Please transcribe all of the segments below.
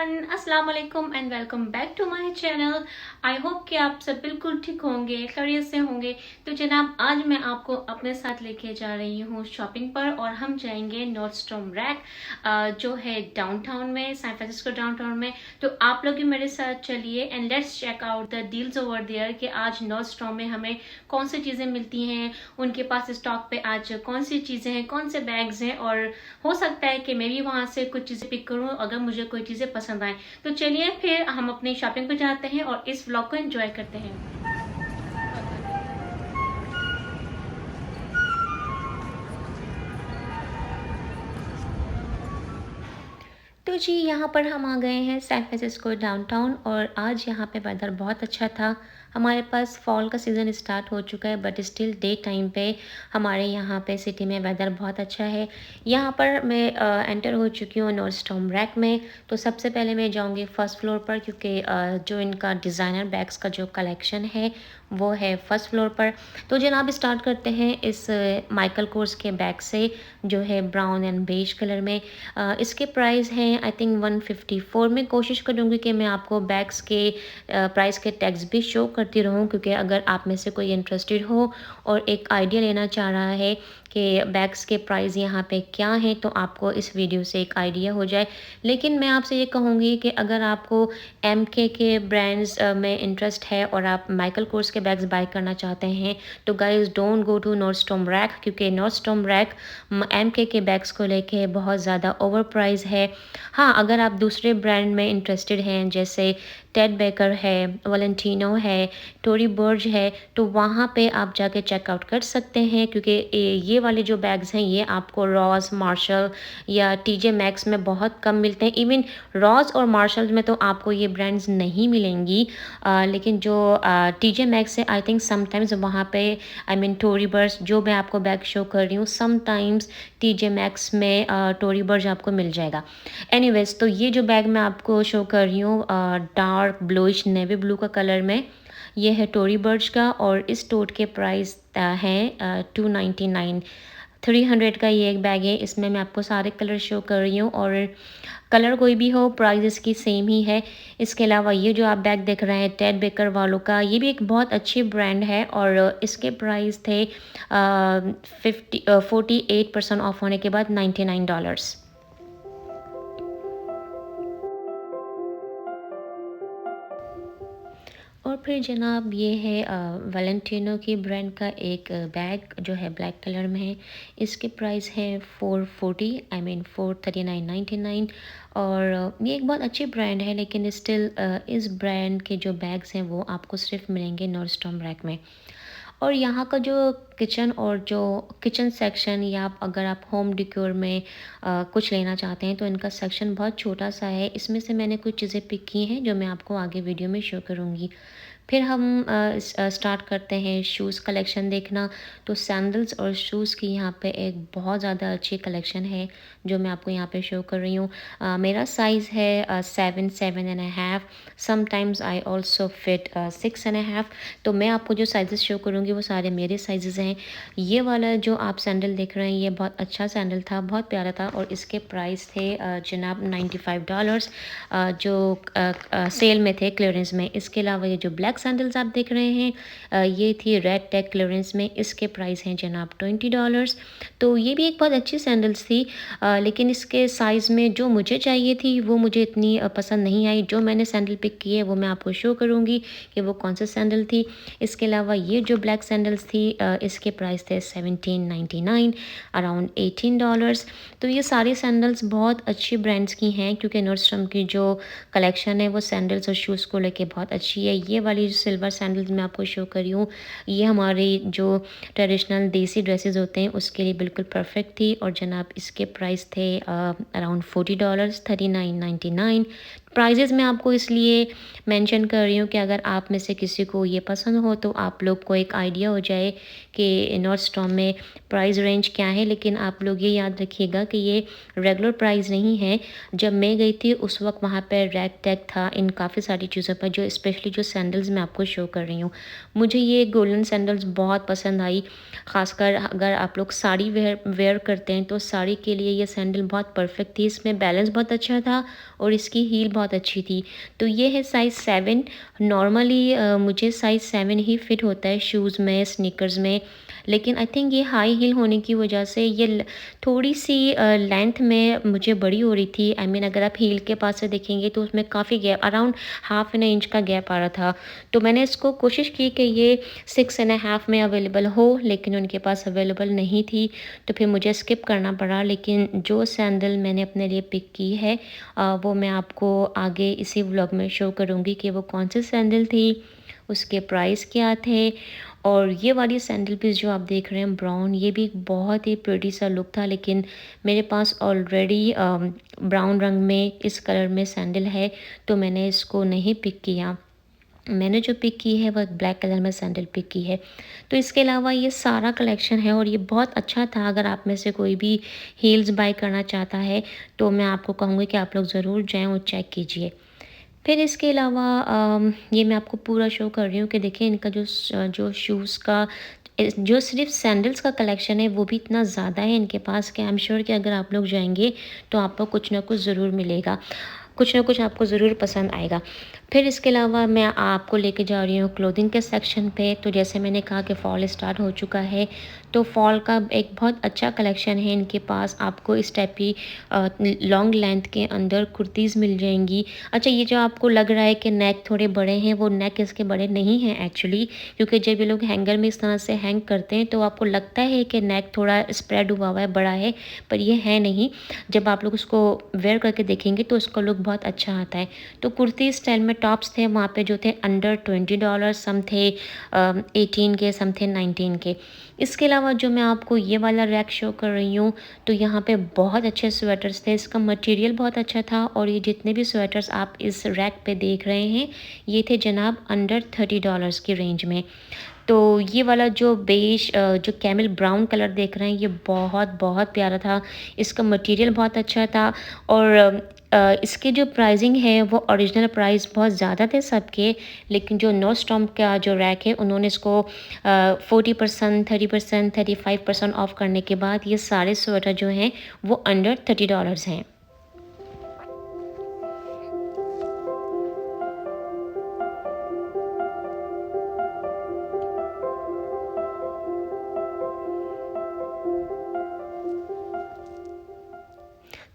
Everyone, अस्सलाम वालेकुम and welcome back to my channel. I hope कि आप सब बिल्कुल ठीक होंगे, खैरियत से होंगे। तो जनाब, आज मैं आपको अपने साथ लेके जा रही हूँ शॉपिंग पर और हम जाएंगे नॉर्डस्ट्रॉम रैक जो है डाउनटाउन में, सैन फ्रांसिस्को डाउनटाउन में। तो आप लोग भी मेरे साथ चलिए and let's check out the deals over there कि आज नॉर्डस्ट्रॉम में हमें कौन सी चीज़ें मिलती हैं, उनके पास स्टॉक पे आज कौन सी चीज़ें हैं, कौन से बैग्स हैं, और हो सकता है कि मैं भी वहाँ से कुछ चीज़ें पिक करूँ अगर मुझे कोई चीज़ें पसंद आए। तो चलिए फिर हम अपनी शॉपिंग पे जाते हैं और इस व्लॉग को एंजॉय करते हैं। तो जी, यहाँ पर हम आ गए हैं सैन फ्रांसिस्को डाउनटाउन और आज यहाँ पे वेदर बहुत अच्छा था। हमारे पास फॉल का सीज़न स्टार्ट हो चुका है बट स्टिल डे टाइम पे हमारे यहाँ पे सिटी में वेदर बहुत अच्छा है। यहाँ पर मैं एंटर हो चुकी हूँ नॉर्डस्ट्रॉम रैक में। तो सबसे पहले मैं जाऊँगी फर्स्ट फ्लोर पर क्योंकि जो इनका डिज़ाइनर बैग्स का जो कलेक्शन है वो है फर्स्ट फ्लोर पर। तो जनाब, स्टार्ट करते हैं इस माइकल कोर्स के बैग से जो है ब्राउन एंड बेज कलर में। इसके प्राइस हैं आई थिंक 154। मैं कोशिश करूँगी कि मैं आपको बैग्स के प्राइस के टैग्स भी शो करती रहूँ, क्योंकि अगर आप में से कोई इंटरेस्टेड हो और एक आइडिया लेना चाह रहा है कि बैग्स के प्राइस यहाँ पे क्या हैं, तो आपको इस वीडियो से एक आइडिया हो जाए। लेकिन मैं आपसे ये कहूँगी कि अगर आपको के ब्रांड्स में इंटरेस्ट है और आप माइकल कोर्स के बैग्स बाय करना चाहते हैं तो guys don't go to Nordstrom Rack, क्योंकि नॉर्डस्ट्रॉम रैक के बैग्स को लेके बहुत ज़्यादा ओवर प्राइस है। हाँ, अगर आप दूसरे ब्रांड में इंटरेस्टेड हैं जैसे टेड बेकर है, वैलेंटिनो है, टोरी बर्ज है, तो वहाँ पे आप जाके चेकआउट कर सकते हैं, क्योंकि ये वाले जो बैग्स हैं ये आपको रॉस, मार्शल या टीजे मैक्स में बहुत कम मिलते हैं। इवन रॉस और मार्शल में तो आपको ये ब्रांड्स नहीं मिलेंगी, लेकिन जो टीजे मैक्स है आई थिंक समटाइम्स वहाँ पे आई मीन टोरी बर्ज जो मैं आपको बैग शो कर रही हूँ, समटाइम्स टीजे मैक्स में टोरी बर्ज आपको मिल जाएगा। एनीवेज, तो ये जो बैग मैं आपको शो कर रही हूँ डार्क ब्लूइश नेवी ब्लू का कलर में, ये है टोरी बर्ज का और इस टोट के प्राइस हैं 299। 300 का ये एक बैग है। इसमें मैं आपको सारे कलर शो कर रही हूँ और कलर कोई भी हो प्राइस इसकी सेम ही है। इसके अलावा ये जो आप बैग देख रहे हैं टेड बेकर वालों का, ये भी एक बहुत अच्छी ब्रांड है और इसके प्राइस थे 48% ऑफ होने के बाद $99। और फिर जनाब, ये है वैलेंटिनो की ब्रांड का एक बैग जो है ब्लैक कलर में है। इसके प्राइस है 440 आई मीन 439.99 और ये एक बहुत अच्छी ब्रांड है, लेकिन स्टिल इस ब्रांड के जो बैग्स हैं वो आपको सिर्फ मिलेंगे नॉर्डस्ट्रॉम रैक में। और यहाँ का जो किचन और जो किचन सेक्शन, या अगर आप होम डिकोर में कुछ लेना चाहते हैं तो इनका सेक्शन बहुत छोटा सा है। इसमें से मैंने कुछ चीज़ें पिक की हैं जो मैं आपको आगे वीडियो में शो करूँगी। फिर हम स्टार्ट करते हैं शूज़ कलेक्शन देखना। तो सैंडल्स और शूज़ की यहाँ पे एक बहुत ज़्यादा अच्छी कलेक्शन है जो मैं आपको यहाँ पे शो कर रही हूँ। मेरा साइज़ है 7.5। Sometimes I also fit 6.5। तो मैं आपको जो साइज़ शो करूँगी वो सारे मेरे साइज़ हैं। ये वाला जो आप सैंडल देख रहे हैं ये बहुत अच्छा सैंडल था, बहुत प्यारा था और इसके प्राइस थे जनाब $95 जो सेल में थे, क्लियरेंस में। इसके अलावा ये जो ब्लैक सैंडल्स आप देख रहे हैं ये थी रेड टैग क्लियरेंस में। इसके प्राइस हैं जनाब $20। तो ये भी एक बहुत अच्छी सैंडल्स थी, लेकिन इसके साइज़ में जो मुझे चाहिए थी वो मुझे इतनी पसंद नहीं आई। जो मैंने सैंडल पिक की है वो मैं आपको शो करूँगी कि वो कौन सा सैंडल थी। इसके अलावा ये जो ब्लैक सैंडल्स थी इसके प्राइस थे 1799 अराउंड $18। तो ये सारी सैंडल्स बहुत अच्छी ब्रांड्स की हैं, क्योंकि नॉर्डस्ट्रॉम की जो कलेक्शन है वो सैंडल्स और शूज़ को लेके बहुत अच्छी है। ये वाली जो सिल्वर सैंडल्स मैं आपको शो कर रही हूँ ये हमारी जो ट्रेडिशनल देसी ड्रेसेस होते हैं उसके लिए बिल्कुल परफेक्ट थी और जनाब इसके प्राइस थे अराउंड $40, 39.99। प्राइजेस मैं आपको इसलिए मेंशन कर रही हूँ कि अगर आप में से किसी को ये पसंद हो तो आप लोग को एक आइडिया हो जाए कि नॉर्डस्ट्रॉम में प्राइस रेंज क्या है। लेकिन आप लोग ये याद रखिएगा कि ये रेगुलर प्राइस नहीं है। जब मैं गई थी उस वक्त वहाँ पर रैक टैग था इन काफ़ी सारी चीज़ों पर, जो स्पेशली जो सैंडल्स मैं आपको शो कर रही हूँ। मुझे ये गोल्डन सैंडल्स बहुत पसंद आई, ख़ासकर अगर आप लोग साड़ी वेयर करते हैं तो साड़ी के लिए ये सैंडल बहुत परफेक्ट थी। इसमें बैलेंस बहुत अच्छा था और इसकी हील बहुत अच्छी थी। तो ये है साइज़ 7। नॉर्मली मुझे साइज़ 7 ही फिट होता है शूज़ में, स्नीकर्स में, लेकिन आई थिंक ये हाई हील होने की वजह से ये थोड़ी सी लेंथ में मुझे बड़ी हो रही थी। आई मीन अगर आप हील के पास से देखेंगे तो उसमें काफ़ी gap, around half an inch का गैप आ रहा था। तो मैंने इसको कोशिश की कि ये 6.5 में अवेलेबल हो, लेकिन उनके पास अवेलेबल नहीं थी, तो फिर मुझे स्किप करना पड़ा। लेकिन जो सैंडल मैंने अपने लिए पिक की है वो मैं आपको आगे इसी व्लॉग में शो करूँगी कि वो कौन सी सैंडल थी, उसके प्राइस क्या थे। और ये वाली सैंडल पीस जो आप देख रहे हैं ब्राउन, ये भी बहुत ही प्रिटी सा लुक था, लेकिन मेरे पास ऑलरेडी ब्राउन रंग में इस कलर में सैंडल है, तो मैंने इसको नहीं पिक किया। मैंने जो पिक की है वह ब्लैक कलर में सैंडल पिक की है। तो इसके अलावा ये सारा कलेक्शन है और ये बहुत अच्छा था। अगर आप में से कोई भी हील्स बाय करना चाहता है तो मैं आपको कहूँगी कि आप लोग ज़रूर जाएँ और चेक कीजिए। फिर इसके अलावा ये मैं आपको पूरा शो कर रही हूँ कि देखिए इनका जो शूज़ का जो सिर्फ सैंडल्स का कलेक्शन है वो भी इतना ज़्यादा है इनके पास कि आई एम श्योर कि अगर आप लोग जाएंगे तो आपको कुछ ना कुछ ज़रूर मिलेगा, कुछ ना कुछ आपको ज़रूर पसंद आएगा। फिर इसके अलावा मैं आपको लेके जा रही हूँ क्लोथिंग के सेक्शन पे। तो जैसे मैंने कहा कि फ़ॉल स्टार्ट हो चुका है, तो फ़ॉल का एक बहुत अच्छा कलेक्शन है इनके पास। आपको इस टाइप की लॉन्ग लेंथ के अंदर कुर्तीज़ मिल जाएंगी। अच्छा, ये जो आपको लग रहा है कि नेक थोड़े बड़े हैं, वो नेक इसके बड़े नहीं हैं एक्चुअली, क्योंकि जब ये लोग हैंगर में इस तरह से हैंग करते हैं तो आपको लगता है कि नेक थोड़ा स्प्रेड हुआ हुआ है, बड़ा है, पर ये है नहीं। जब आप लोग उसको वेयर करके देखेंगे तो उसका लुक बहुत अच्छा आता है। तो कुर्ती स्टाइल में टॉप्स थे वहाँ पे जो थे अंडर $20, सम थे 18 के, सम थे 19 के। इसके अलावा जो मैं आपको ये वाला रैक शो कर रही हूँ, तो यहाँ पे बहुत अच्छे स्वेटर्स थे, इसका मटेरियल बहुत अच्छा था। और ये जितने भी स्वेटर्स आप इस रैक पे देख रहे हैं ये थे जनाब अंडर $30 की रेंज में। तो ये वाला जो बेज जो कैमल ब्राउन कलर देख रहे हैं ये बहुत बहुत प्यारा था, इसका मटेरियल बहुत अच्छा था। और इसके जो प्राइसिंग है वो ओरिजिनल प्राइस बहुत ज़्यादा थे सबके, लेकिन जो नॉस्टॉम का जो रैक है उन्होंने इसको 40%, 30%, 35% ऑफ करने के बाद ये सारे स्वेटर जो हैं वो अंडर $30 हैं।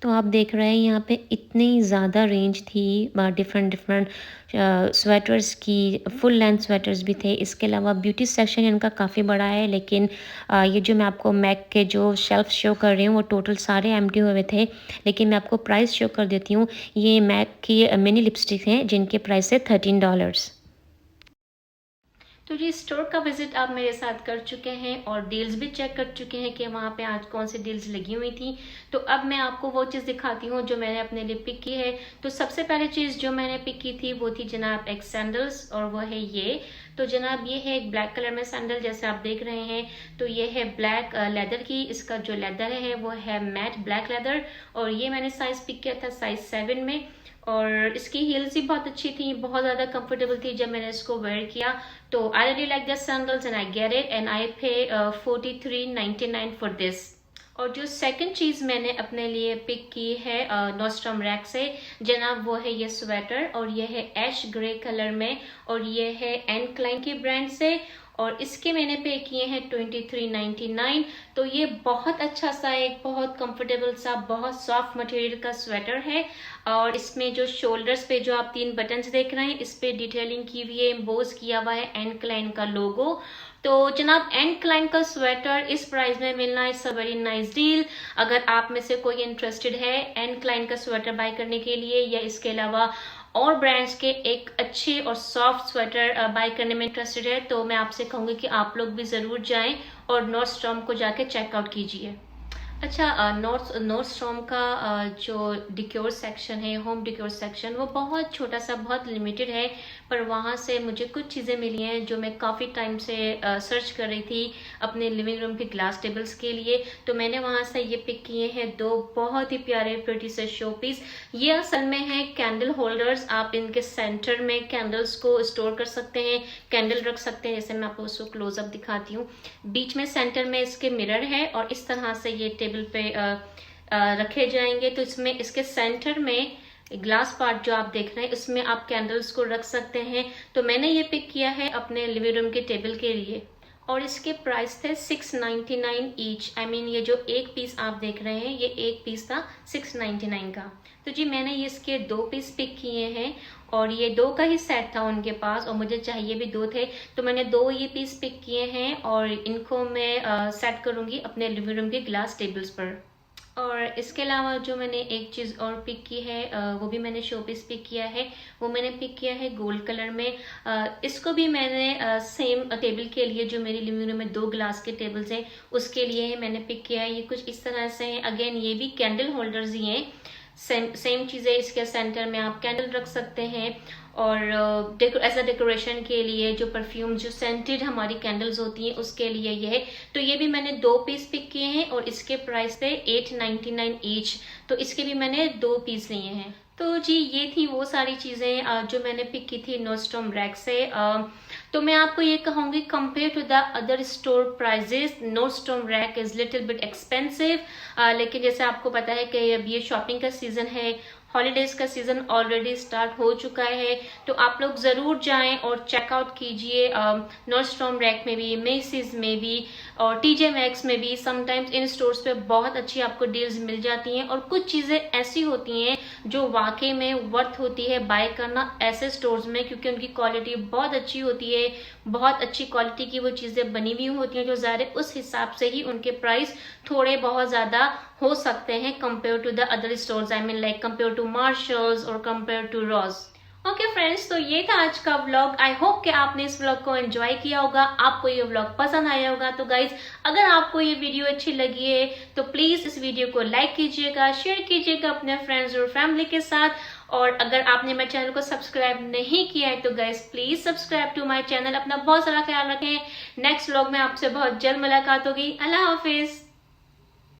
तो आप देख रहे हैं यहाँ पे इतनी ज़्यादा रेंज थी डिफरेंट डिफरेंट स्वेटर्स की, फुल लेंथ स्वेटर्स भी थे। इसके अलावा ब्यूटी सेक्शन इनका काफ़ी बड़ा है, लेकिन ये जो मैं आपको मैक के जो शेल्फ शो कर रही हूँ वो टोटल सारे एम्प्टी हुए थे। लेकिन मैं आपको प्राइस शो कर देती हूँ। ये मैक की मिनी लिपस्टिक हैं जिनके प्राइस है $13। तो जी स्टोर का विजिट आप मेरे साथ कर चुके हैं और डील्स भी चेक कर चुके हैं कि वहाँ पे आज कौन सी डील्स लगी हुई थी। तो अब मैं आपको वो चीज़ दिखाती हूँ जो मैंने अपने लिए पिक की है। तो सबसे पहले चीज़ जो मैंने पिक की थी वो थी जनाब एक सैंडल्स, और वो है ये। तो जनाब ये है एक ब्लैक कलर में सैंडल जैसे आप देख रहे हैं। तो ये है ब्लैक लेदर की, इसका जो लेदर है वो है मैट ब्लैक लेदर, और ये मैंने साइज पिक किया था साइज 7 में। और इसकी हील्स भी बहुत अच्छी थी, बहुत ज़्यादा कंफर्टेबल थी जब मैंने इसको वेयर किया। तो I really like this sandals and I get it and I पे $43.99 फॉर दिस। और जो सेकंड चीज़ मैंने अपने लिए पिक की है नॉस्ट्रॉम रैक से जनाब वो है ये स्वेटर, और ये है ऐश ग्रे कलर में, और ये है एन क्लाइन की ब्रांड से, और इसके मैंने पे किए हैं $23.99। तो ये बहुत अच्छा सा, एक बहुत कंफर्टेबल सा, बहुत सॉफ्ट मटेरियल का स्वेटर है। और इसमें जो शोल्डर्स पे जो आप 3 बटन्स देख रहे हैं इस पे डिटेलिंग की हुई है, एम्बोज किया हुआ है एन क्लाइन का लोगो। तो जनाब एन क्लाइन का स्वेटर इस प्राइस में मिलना is a very nice deal. अगर आप में से कोई इंटरेस्टेड है एन क्लाइन का स्वेटर बाय करने के लिए, या इसके अलावा और ब्रांड्स के एक अच्छे और सॉफ्ट स्वेटर बाय करने में इंटरेस्टेड है, तो मैं आपसे कहूँगी कि आप लोग भी ज़रूर जाएं और नॉर्डस्ट्रॉम को जाके चेकआउट कीजिए। अच्छा, नॉर्डस्ट्रॉम का जो डिक्योर सेक्शन है, होम डिक्योर सेक्शन, वो बहुत छोटा सा, बहुत लिमिटेड है, पर वहाँ से मुझे कुछ चीज़ें मिली हैं जो मैं काफ़ी टाइम से सर्च कर रही थी अपने लिविंग रूम के ग्लास टेबल्स के लिए। तो मैंने वहाँ से ये पिक किए हैं 2 बहुत ही प्यारे प्रिटी से शो पीस। ये असल में है कैंडल होल्डर्स। आप इनके सेंटर में कैंडल्स को स्टोर कर सकते हैं, कैंडल रख सकते हैं। जैसे मैं आपको उसको क्लोजअप दिखाती हूँ। बीच में सेंटर में इसके मिरर है और इस तरह से ये टेबल पे रखे जाएंगे। तो इसमें इसके सेंटर में ग्लास पार्ट जो आप देख रहे हैं, उसमें आप कैंडल्स को रख सकते हैं। तो मैंने ये पिक किया है अपने लिविंग रूम के टेबल के लिए और इसके प्राइस थे 699 ईच। आई मीन ये जो एक पीस आप देख रहे हैं, ये एक पीस था 699 का। तो जी मैंने ये इसके 2 पीस पिक किए हैं और ये 2 का ही सेट था उनके पास और मुझे चाहिए भी 2 थे। तो मैंने 2 ये पीस पिक किए हैं और इनको मैं सेट करूंगी अपने लिविंग रूम के ग्लास टेबल्स पर। और इसके अलावा जो मैंने एक चीज़ और पिक की है, वो भी मैंने शो पीस पिक किया है। वो मैंने पिक किया है गोल्ड कलर में। इसको भी मैंने सेम टेबल के लिए, जो मेरी लिविंग रूम में 2 ग्लास के टेबल्स हैं उसके लिए मैंने पिक किया है। ये कुछ इस तरह से हैं। अगेन ये भी कैंडल होल्डर्स ही हैं। सेम चीज़ें, इसके सेंटर में आप कैंडल रख सकते हैं और ऐसा डेकोरेशन के लिए जो परफ्यूम, जो सेंटेड हमारी कैंडल्स होती हैं उसके लिए ये है। तो ये भी मैंने 2 पीस पिक किए हैं और इसके प्राइस थे 899 ईच। तो इसके भी मैंने 2 पीस लिए हैं। तो जी ये थी वो सारी चीज़ें जो मैंने पिक की थी नॉर्डस्ट्रॉम रैक से। तो मैं आपको ये कहूँगी, compare to the other store prices Nordstrom Rack is little bit expensive. लेकिन जैसे आपको पता है कि अब ये शॉपिंग का सीज़न है, हॉलीडेज का सीजन ऑलरेडी स्टार्ट हो चुका है। तो आप लोग ज़रूर जाएं और चेकआउट कीजिए नॉर्डस्ट्रॉम रैक में भी, मेसीज में भी और टीजे मैक्स में भी। समटाइम्स इन स्टोर्स पे बहुत अच्छी आपको डील्स मिल जाती हैं और कुछ चीज़ें ऐसी होती हैं जो वाकई में वर्थ होती है बाय करना ऐसे स्टोर्स में, क्योंकि उनकी क्वालिटी बहुत अच्छी होती है। बहुत अच्छी क्वालिटी की वो चीज़ें बनी हुई होती हैं, जो ज़ाहिर है उस हिसाब से ही उनके प्राइस थोड़े बहुत ज़्यादा हो सकते हैं compare to the other stores. I mean like compare to Marshalls और compare to Ross. Okay friends, तो ये था आज का व्लॉग। आई होप कि आपने इस व्लॉग को एंजॉय किया होगा, आपको ये व्लॉग पसंद आया होगा। तो गाइज, अगर आपको ये वीडियो अच्छी लगी है तो प्लीज इस वीडियो को लाइक कीजिएगा, शेयर कीजिएगा अपने फ्रेंड्स और फैमिली के साथ। और अगर आपने मेरे चैनल को सब्सक्राइब नहीं किया है तो guys please subscribe to my channel. अपना बहुत सारा ख्याल रखें। नेक्स्ट व्लॉग में आपसे बहुत जल्द मुलाकात होगी। अल्लाह हाफिज।